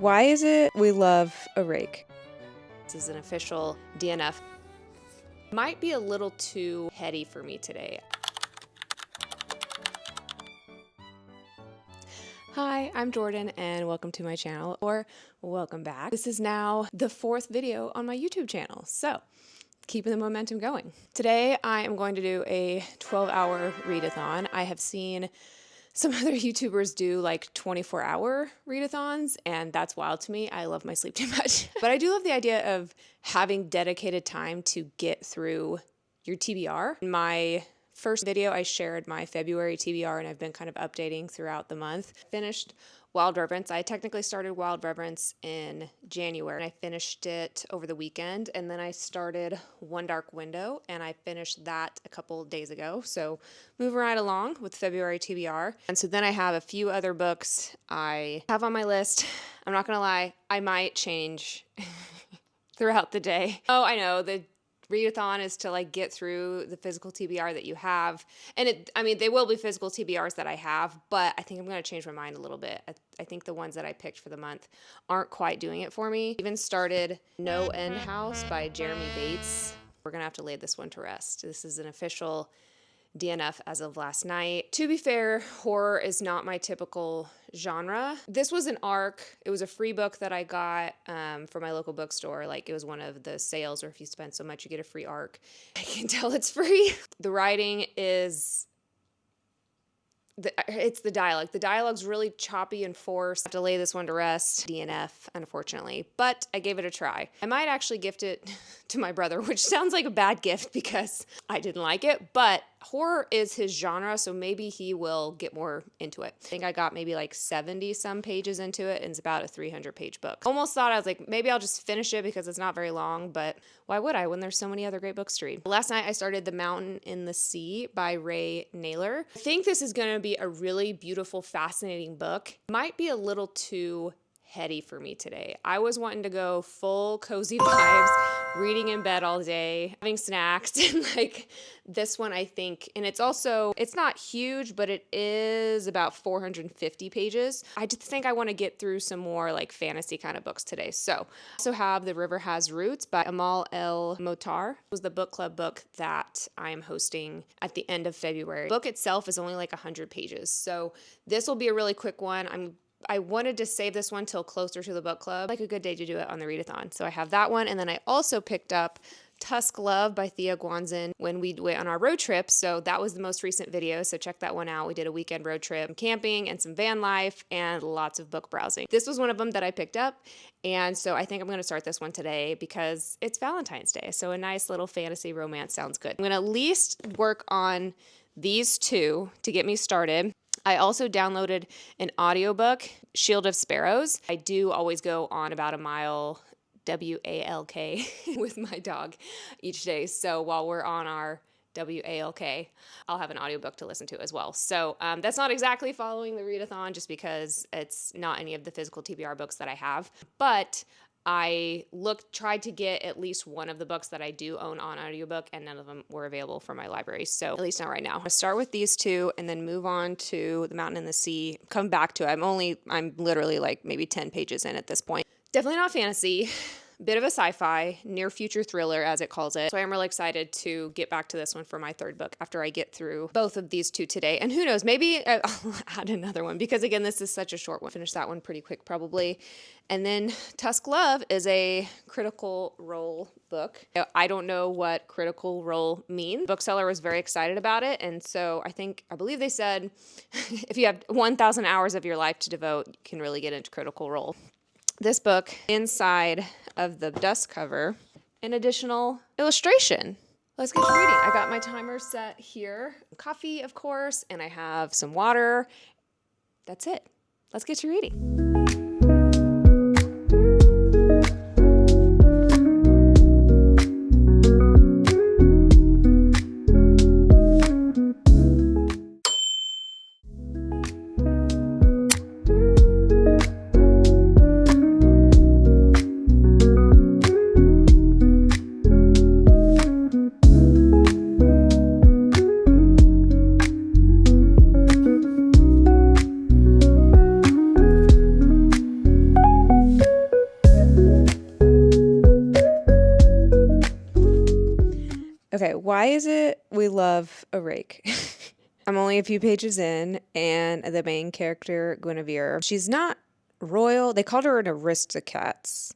Why is it we love a rake? This is an official DNF. Might be a little too heady for me today. Hi, I'm Jordan and welcome to my channel, or welcome back. This is now the fourth video on my YouTube channel, so keeping the momentum going. Today I am going to do a 12-hour readathon. I have seen some other YouTubers do like 24-hour readathons, and that's wild to me. I love my sleep too much. But I do love the idea of having dedicated time to get through your TBR. In my first video, I shared my February TBR, and I've been kind of updating throughout the month. Finished Wild Reverence. I technically started Wild Reverence in January, and I finished it over the weekend, and then I started One Dark Window, and I finished that a couple days ago. So moving right along with February TBR. And so then I have a few other books I have on my list. I'm not gonna lie, I might change throughout the day. Oh, I know, the readathon is to like get through the physical TBR that you have. And they will be physical TBRs that I have, but I think I'm going to change my mind a little bit. I think the ones that I picked for the month aren't quite doing it for me. Even started No End House by Jeremy Bates. We're going to have to lay this one to rest. This is an official DNF as of last night. To be fair, horror is not my typical genre. This was an ARC. It was a free book that I got from my local bookstore. Like, it was one of the sales, or if you spend so much, you get a free ARC. I can tell it's free. The writing is... it's the dialogue. The dialogue's really choppy and forced. I have to lay this one to rest. DNF, unfortunately. But I gave it a try. I might actually gift it to my brother, which sounds like a bad gift because I didn't like it. But horror is his genre, so maybe he will get more into it. I think I got maybe like 70 some pages into it, and it's about a 300-page book. Almost thought, I was like, maybe I'll just finish it because it's not very long, but why would I when there's so many other great books to read? Last night I started The Mountain in the Sea by Ray Naylor. I think this is going to be a really beautiful, fascinating book. Might be a little too heady for me today. I was wanting to go full cozy vibes, reading in bed all day, having snacks, and like this one, I think, and it's not huge, but it is about 450 pages. I just think I want to get through some more like fantasy kind of books today. So I also have The River Has Roots by Amal El Motar. It was the book club book that I am hosting at the end of February. The book itself is only like 100 pages. So this will be a really quick one. I wanted to save this one till closer to the book club, like a good day to do it on the readathon. So I have that one, and then I also picked up Tusk Love by Thea Guanzin when we went on our road trip. So that was the most recent video, so check that one out. We did a weekend road trip, camping and some van life and lots of book browsing. This was one of them that I picked up, and so I think I'm going to start this one today because it's Valentine's Day, so a nice little fantasy romance sounds good. I'm going to at least work on these two to get me started. I also downloaded an audiobook, Shield of Sparrows. I do always go on about a mile, W-A-L-K, with my dog each day. So while we're on our W-A-L-K, I'll have an audiobook to listen to as well. So that's not exactly following the readathon just because it's not any of the physical TBR books that I have. But I tried to get at least one of the books that I do own on audiobook, and none of them were available from my library. So at least not right now. I'm going to start with these two and then move on to The Mountain in the Sea. Come back to it. I'm literally like maybe 10 pages in at this point. Definitely not fantasy. Bit of a sci-fi, near future thriller as it calls it. So I am really excited to get back to this one for my third book after I get through both of these two today. And who knows, maybe I'll add another one because again, this is such a short one. Finish that one pretty quick probably. And then Tusk Love is a critical role book. I don't know what critical role means. The bookseller was very excited about it. And so I believe they said if you have 1,000 hours of your life to devote, you can really get into critical role. This book, inside of the dust cover, an additional illustration. Let's get to reading. I got my timer set here. Coffee, of course, and I have some water. That's it. Let's get to reading. Okay, why is it we love a rake? I'm only a few pages in, and the main character, Guinevere, she's not royal. They called her an aristocrat's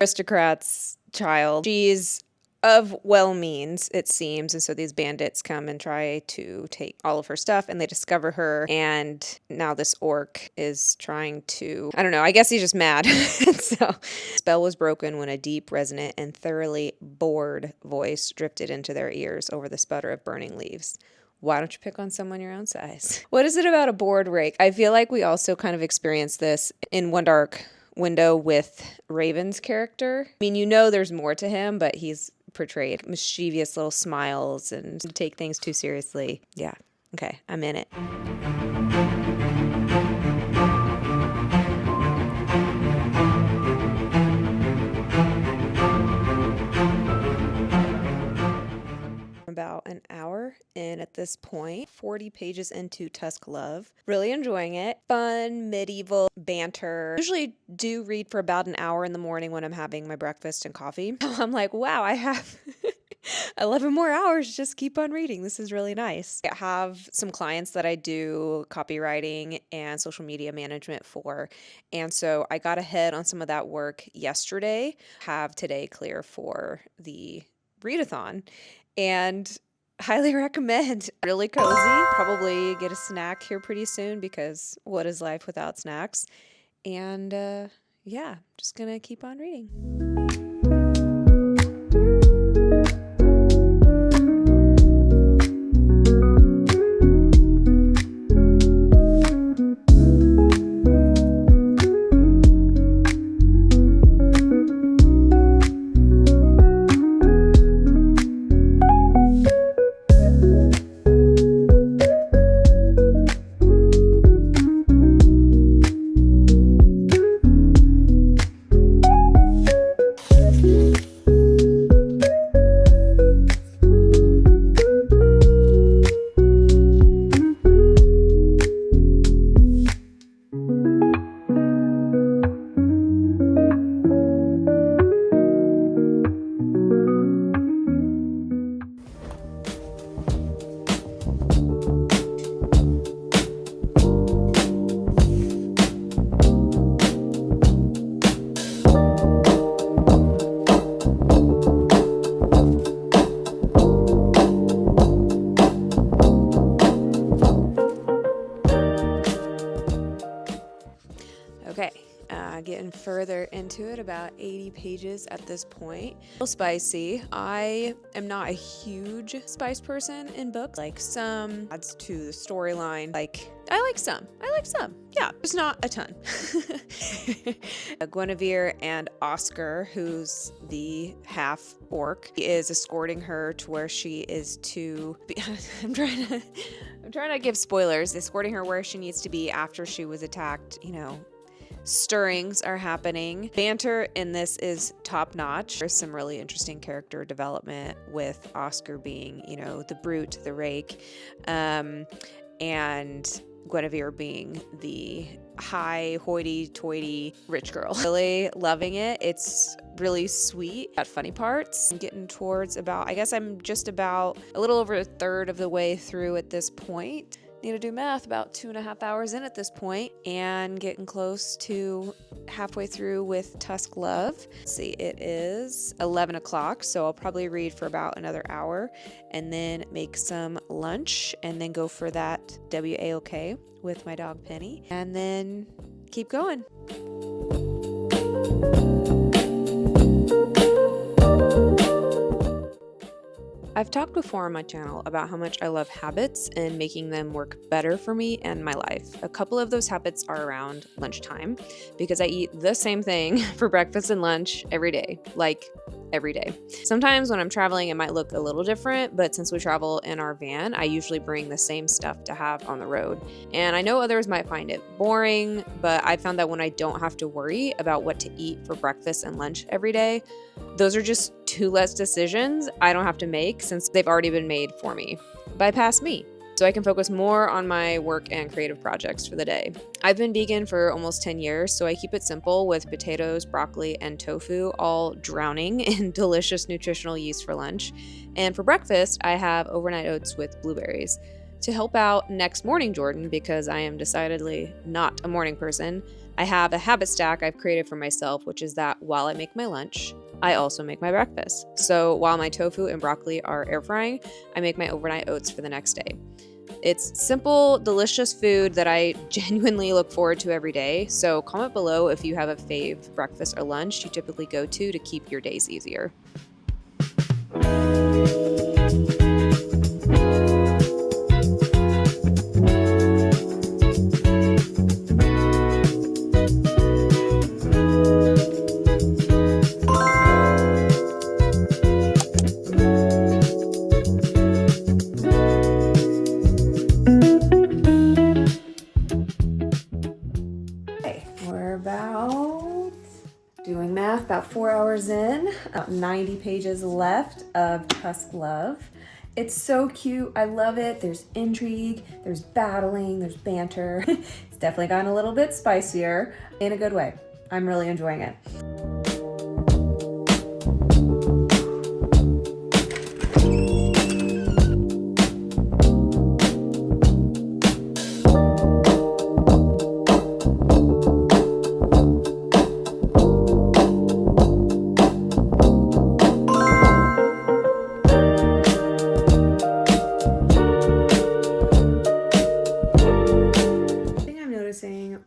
aristocrat's child. She's of well means, it seems, and so these bandits come and try to take all of her stuff, and they discover her, and now this orc is trying to, I don't know, I guess he's just mad. So, spell was broken when a deep, resonant, and thoroughly bored voice drifted into their ears over the sputter of burning leaves. Why don't you pick on someone your own size? What is it about a bored rake? I feel like we also kind of experienced this in One Dark Window with Raven's character. I mean, you know there's more to him, but he's portrayed mischievous little smiles and take things too seriously. Yeah, okay, I'm in it. About an hour in at this point, 40 pages into Tusk Love. Really enjoying it. Fun, medieval banter. Usually do read for about an hour in the morning when I'm having my breakfast and coffee. I'm like, wow, I have 11 more hours. Just keep on reading. This is really nice. I have some clients that I do copywriting and social media management for. And so I got ahead on some of that work yesterday. Have today clear for the readathon. And highly recommend. Really cozy. Probably get a snack here pretty soon because what is life without snacks? And yeah, just gonna keep on reading. Okay, getting further into it, about 80 pages at this point. A little spicy. I am not a huge spice person in books. Like some adds to the storyline. I like some. Yeah, just not a ton. Guinevere and Oscar, who's the half orc, is escorting her to where she is to be. I'm trying to give spoilers. Escorting her where she needs to be after she was attacked, stirrings are happening. Banter in this is top notch. There's some really interesting character development with Oscar being, the brute, the rake, and Guinevere being the high hoity-toity rich girl. Really loving it. It's really sweet. Got funny parts. I'm getting towards I'm just about a little over a third of the way through at this point. Need to do math, about 2.5 hours in at this point, and getting close to halfway through with Tusk Love. Let's see, it is 11 o'clock, so I'll probably read for about another hour and then make some lunch and then go for that WAOK with my dog Penny and then keep going. I've talked before on my channel about how much I love habits and making them work better for me and my life. A couple of those habits are around lunchtime because I eat the same thing for breakfast and lunch every day. Sometimes when I'm traveling, it might look a little different, but since we travel in our van, I usually bring the same stuff to have on the road. And I know others might find it boring, but I found that when I don't have to worry about what to eat for breakfast and lunch every day, those are just two less decisions I don't have to make since they've already been made for me. Bypass me. so I can focus more on my work and creative projects for the day. I've been vegan for almost 10 years, so I keep it simple with potatoes, broccoli, and tofu, all drowning in delicious nutritional yeast for lunch. And for breakfast, I have overnight oats with blueberries. To help out next morning Jordan, because I am decidedly not a morning person, I have a habit stack I've created for myself, which is that while I make my lunch, I also make my breakfast. So while my tofu and broccoli are air frying, I make my overnight oats for the next day. It's simple, delicious food that I genuinely look forward to every day. So comment below if you have a fave breakfast or lunch you typically go to keep your days easier. About 4 hours in, about 90 pages left of Tusk Love. It's so cute. I love it. There's intrigue, there's battling, there's banter. It's definitely gotten a little bit spicier in a good way. I'm really enjoying it.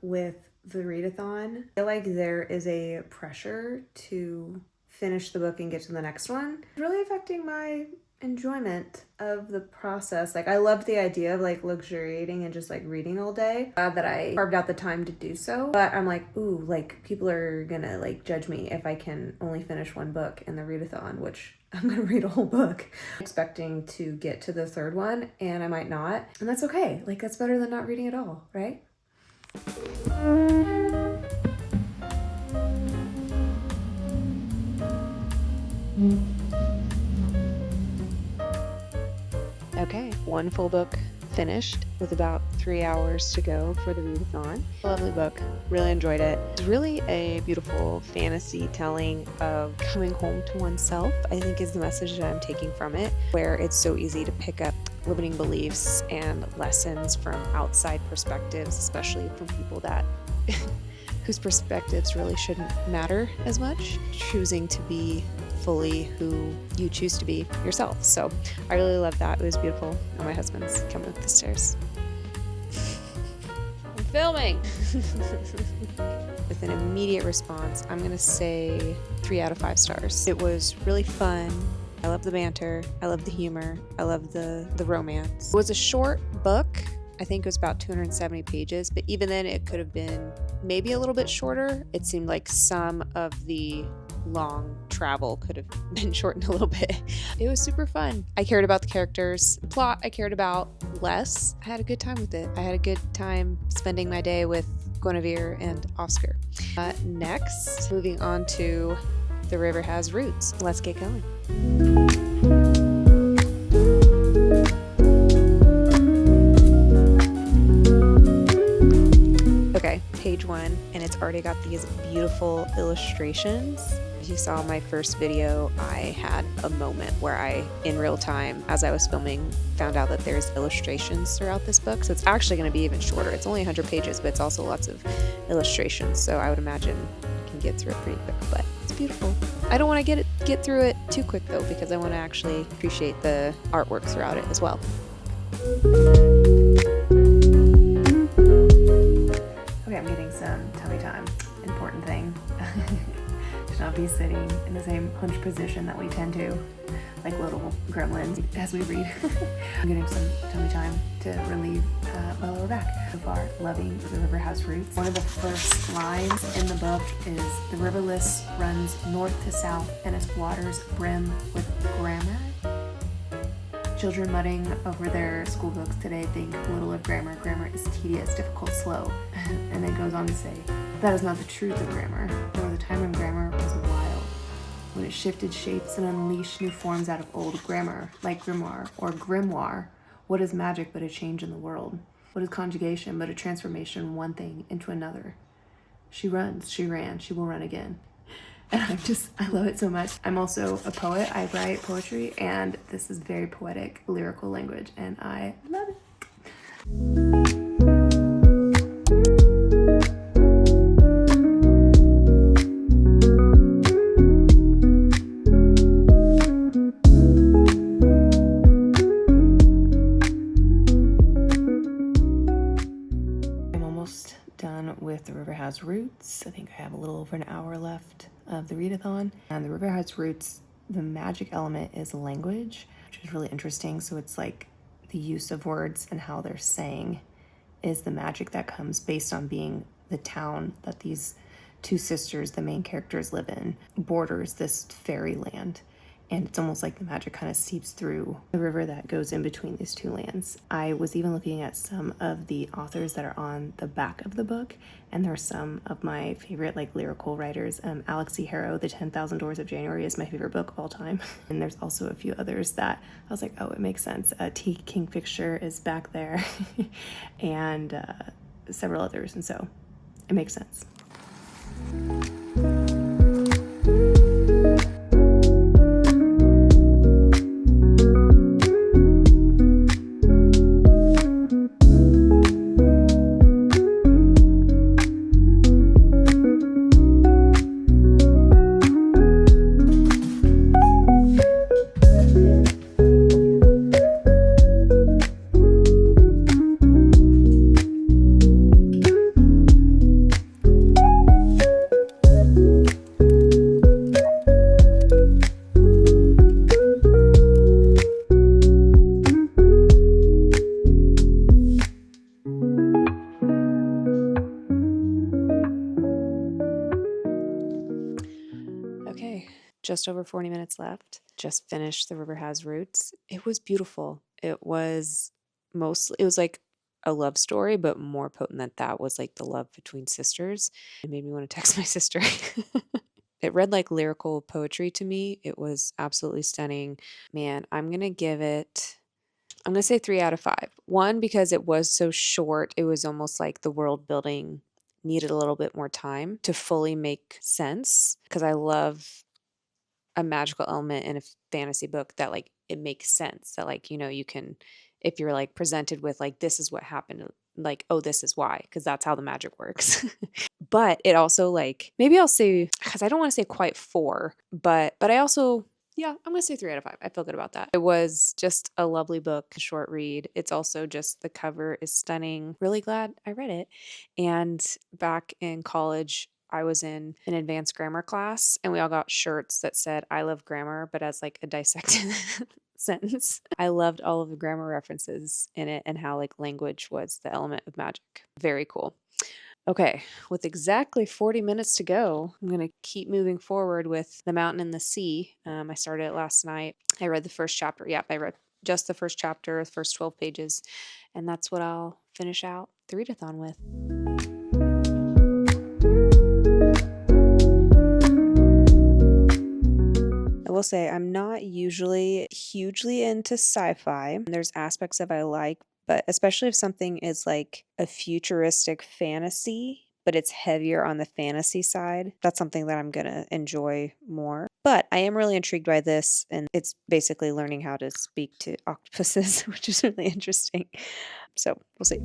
With the readathon, I feel like there is a pressure to finish the book and get to the next one. It's really affecting my enjoyment of the process. Like, I love the idea of like luxuriating and just like reading all day. Glad that I carved out the time to do so, but I'm like, ooh, like people are gonna like judge me if I can only finish one book in the readathon, which I'm gonna read a whole book. I'm expecting to get to the third one and I might not, and that's okay. Like, that's better than not reading at all, right? Okay, one full book finished with about 3 hours to go for the readathon. Lovely book, really enjoyed it. It's really a beautiful fantasy telling of coming home to oneself, I think is the message that I'm taking from it, where it's so easy to pick up limiting beliefs and lessons from outside perspectives, especially from people that whose perspectives really shouldn't matter as much. Choosing to be fully who you choose to be yourself. So I really love that. It was beautiful. And my husband's coming up the stairs. I'm filming. With an immediate response, I'm gonna say 3 out of 5 stars. It was really fun. I love the banter, I love the humor, I love the romance. It was a short book. I think it was about 270 pages, but even then it could have been maybe a little bit shorter. It seemed like some of the long travel could have been shortened a little bit. It was super fun. I cared about the characters. The plot I cared about less. I had a good time with it. I had a good time spending my day with Guinevere and Oscar. Next, moving on to The River Has Roots. Let's get going. Okay, page 1, and it's already got these beautiful illustrations. As you saw in my first video, I had a moment where I, in real time, as I was filming, found out that there's illustrations throughout this book. So it's actually going to be even shorter. It's only 100 pages, but it's also lots of illustrations. So I would imagine you can get through it pretty quick, but it's beautiful. I don't want to get through it too quick though, because I want to actually appreciate the artwork throughout it as well. Okay, I'm getting some tummy time. Important thing. To not be sitting in the same hunched position that we tend to, like little gremlins, as we read. I'm getting some tummy time to relieve my lower back. So far, loving The River Has Roots. One of the first lines in the book is, "The riverless runs north to south and its waters brim with grammar." Children mudding over their school books today think little of grammar. Grammar is tedious, difficult, slow. And then goes on to say, that is not the truth of grammar. There was a time when grammar was wild, when it shifted shapes and unleashed new forms out of old grammar, like grimoire or grimoire, What is magic but a change in the world? What is conjugation but a transformation one thing into another? She runs, she ran, she will run again. And I love it so much. I'm also a poet. I write poetry, and this is very poetic, lyrical language, and I love it. I'm almost done with The River Has Roots. I think I have a little over an hour left of the readathon. And The River Has Roots, the magic element is language, which is really interesting. So it's like the use of words and how they're saying is the magic that comes based on being the town that these two sisters, the main characters, live in, borders this fairyland. And it's almost like the magic kind of seeps through the river that goes in between these two lands. I was even looking at some of the authors that are on the back of the book, and there are some of my favorite like lyrical writers. Alex E. Harrow, The 10,000 Doors of January is my favorite book of all time. And there's also a few others that I was like, oh, it makes sense. T. Kingfisher is back there and several others. And so it makes sense. Just over 40 minutes left. Just finished The River Has Roots. It was beautiful. It was like a love story, but more potent than that was like the love between sisters. It made me want to text my sister. It read like lyrical poetry to me. It was absolutely stunning. Man, I'm going to say 3 out of 5. One, because it was so short. It was almost like the world building needed a little bit more time to fully make sense, because I love a magical element in a fantasy book that like it makes sense, that like, you know, you can, if you're like presented with like this is what happened, like, oh, this is why, because that's how the magic works. But it also, like, maybe I'll say, because I don't want to say quite 4, but I also, yeah, I'm gonna say 3 out of 5. I feel good about that. It was just a lovely book, a short read. It's also just, the cover is stunning. Really glad I read it. And back in college, I was in an advanced grammar class, and we all got shirts that said "I love grammar," but as like a dissected sentence. I loved all of the grammar references in it and how like language was the element of magic. Very cool. Okay, with exactly 40 minutes to go, I'm going to keep moving forward with The Mountain and the Sea. I started it last night. I read the first chapter. Yep, I read just the first chapter, the first 12 pages, and that's what I'll finish out the readathon with. I will say I'm not usually hugely into sci-fi. There's aspects of I like, but especially if something is like a futuristic fantasy, but it's heavier on the fantasy side, that's something that I'm going to enjoy more. But I am really intrigued by this, and it's basically learning how to speak to octopuses, which is really interesting. So we'll see.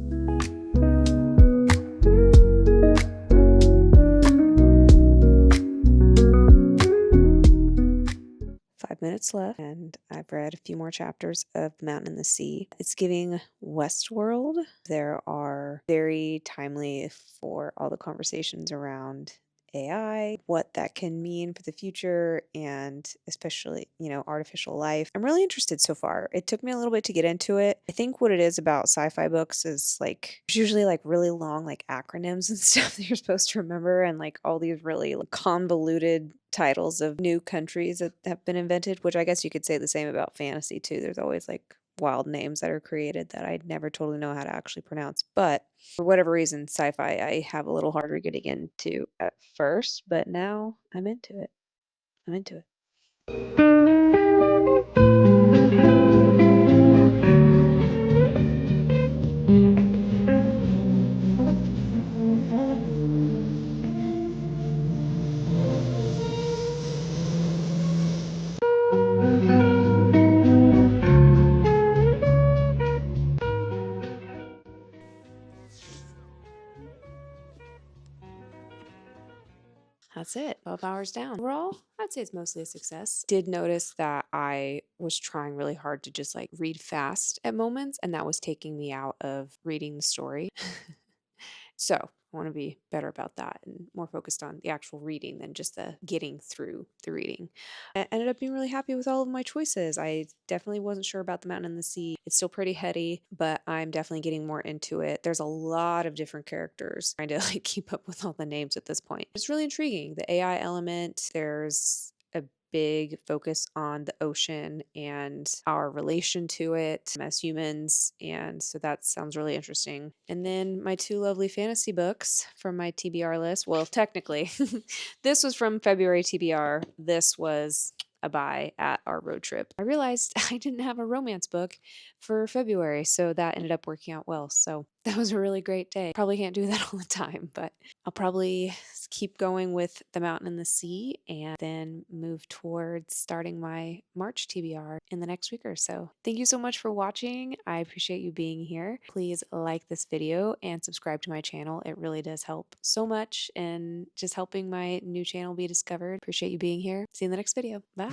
Minutes left, and I've read a few more chapters of The Mountain and the Sea. It's giving Westworld. There are very timely for all the conversations around AI, what that can mean for the future, and especially, you know, artificial life. I'm really interested so far. It took me a little bit to get into it. I think what it is about sci-fi books is like, there's usually like really long like acronyms and stuff that you're supposed to remember, and like all these really like, convoluted titles of new countries that have been invented, which I guess you could say the same about fantasy too. There's always like wild names that are created that I never totally know how to actually pronounce. But for whatever reason, sci-fi I have a little harder getting into at first, but now I'm into it. I'm into it. that's it. 12 hours down. Overall, I'd say it's mostly a success. Did notice that I was trying really hard to just like read fast at moments, and that was taking me out of reading the story. So I want to be better about that and more focused on the actual reading than just the getting through the reading. I ended up being really happy with all of my choices. I definitely wasn't sure about The Mountain and the Sea. It's still pretty heady, but I'm definitely getting more into it. There's a lot of different characters, trying to like keep up with all the names at this point. It's really intriguing. The AI element, there's a big focus on the ocean and our relation to it as humans. And so that sounds really interesting. And then my two lovely fantasy books from my TBR list. Well, technically, this was from February TBR. This was a buy at our road trip. I realized I didn't have a romance book for February, so that ended up working out well. So that was a really great day. Probably can't do that all the time, but I'll probably keep going with The Mountain and the Sea and then move towards starting my March TBR in the next week or so. Thank you so much for watching. I appreciate you being here. Please like this video and subscribe to my channel. It really does help so much in just helping my new channel be discovered. Appreciate you being here. See you in the next video. Bye.